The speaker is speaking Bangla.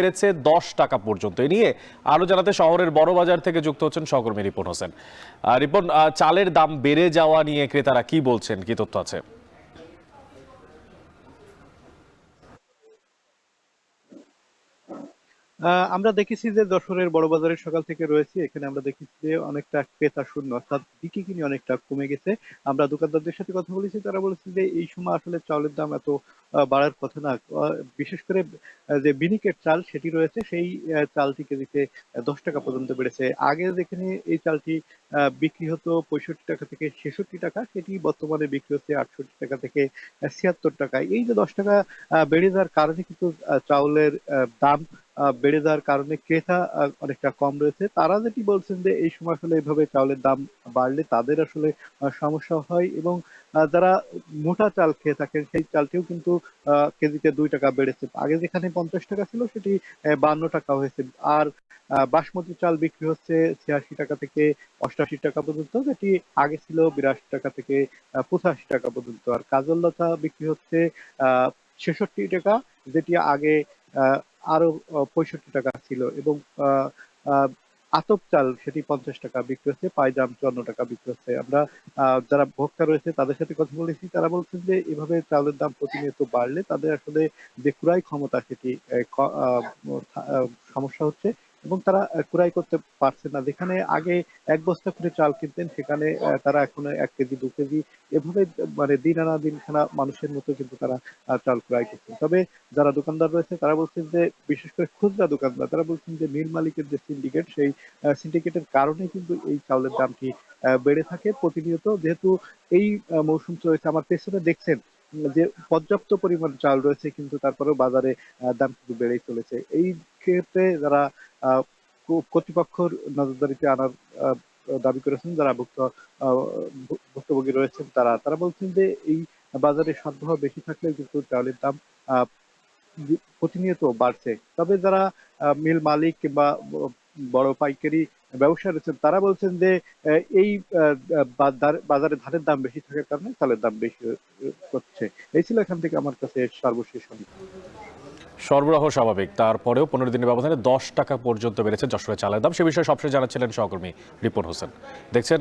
বেড়েছে 10 টাকা পর্যন্ত। এ নিয়ে আরো জানাতে শহরের বড় বাজার থেকে যুক্ত হচ্ছেন সহকর্মী রিপন হোসেন। রিপন, চালের দাম বেড়ে যাওয়া নিয়ে ক্রেতারা কি বলছেন, কি তথ্য আছে? আমরা দেখেছি যে যশোরের বড় বাজারের সকাল থেকে রয়েছে, এখানে আমরা দেখেছি যে অনেকটা ক্রেতা শূন্য, অর্থাৎ বিক্রি কিনে অনেকটা কমে গেছে। আমরা দোকানদারদের সাথে কথা বলেছি, তারা বলেছে যে এই সময় আসলে চাউলের দাম এত বাড়ার কথা না। বিশেষ করে যে মিনিকেট চাল সেটি রয়েছে, সেই চালটি কেজিতে 10 টাকা পর্যন্ত বেড়েছে। আগে যেখানে এই চালটি বিক্রি হতো 65 টাকা থেকে 66 টাকা, সেটি বর্তমানে বিক্রি হচ্ছে 68 টাকা থেকে 76 টাকা। এই যে 10 টাকা বেড়ে যাওয়ার কারণে কিন্তু চাউলের দাম বেড়ে যাওয়ার কারণে ক্রেতা অনেকটা কম রয়েছে। তারা যেটি বলছেন যে এই সময় আসলে এভাবে চাউলের দাম বাড়লে তাদের আসলে সমস্যা হয়, এবং যারা মোটা চাল খেয়ে থাকেন সেই চালটিও কিন্তু কেজিতে 2 টাকা বেড়েছে। আগে যেখানে 50 টাকা ছিল সেটি 52 টাকা হয়েছে। আর বাসমতি চাল বিক্রি হচ্ছে 86 টাকা থেকে 88 টাকা পর্যন্ত, যেটি আগে ছিল 82 টাকা থেকে 85 টাকা পর্যন্ত। আর কাজল লতা বিক্রি হচ্ছে 66 টাকা, যেটি আগে আহ, আরো 65 টাকা ছিল। এবং আহ, আহ, আতপ চাল সেটি 50 টাকা বিক্রি হচ্ছে, পাইজাম 54 টাকা বিক্রি হচ্ছে। আমরা যারা ভোক্তা রয়েছে তাদের সাথে কথা বলেছি, তারা বলছেন যে এভাবে চাউলের দাম প্রতিনিয়ত বাড়লে তাদের আসলে যে ক্রয় ক্ষমতা সেটি সমস্যা হচ্ছে, এবং তারা ক্রয় করতে পারছে না। যেখানে আগে 1 বস্তা করে চাল কিনতেন, সেখানে তারা এখন 1 কেজি 2 কেজি এভাবে, মানে দিন আনা দিন খানা মানুষের মতো কিন্তু তারা চাল ক্রয় করছেন। তবে যারা দোকানদার রয়েছে তারা বলছেন যে, বিশেষ করে খুচরা দোকানদার, তারা বলছেন যে মিল মালিকের যে সিন্ডিকেট, সেই সিন্ডিকেটের কারণে কিন্তু এই চাউলের দামটি বেড়ে থাকে প্রতিনিয়ত। যেহেতু এই মৌসুম চলছে, আমার পেছনে দেখছেন যে পর্যাপ্ত পরিমাণ চাল রয়েছে, কিন্তু তারপরেও বাজারে দাম কিন্তু বেড়েই চলেছে। এই ক্ষেত্রে যারা আহ, কর্তৃপক্ষের নজরদারিতে আনার আহ, দাবি করেছেন, যারা আহ, ভুক্তভোগী রয়েছেন, তারা তারা বলছেন যে এই বাজারে সরবরাহ বেশি থাকলেও কিন্তু চালের দাম আহ, প্রতিনিয়ত বাড়ছে। তবে যারা মিল মালিক কিংবা বড় পাইকারি ব্যবসায়ী রয়েছেন, তারা বলছেন যে এই বাজারে ধানের দাম বেশি থাকার কারণে চালের দাম বেশি হচ্ছে। এই ছিল এখান থেকে আমার কাছে সর্বশেষ অনেক। সরবরাহ স্বাভাবিক, তারপরেও 15 দিনের ব্যবধানে 10 টাকা পর্যন্ত বেড়েছে যশোরের চালের দাম। সে বিষয়ে সবশেষ জানাচ্ছিলেন সহকর্মী রিপন হোসেন। দেখছেন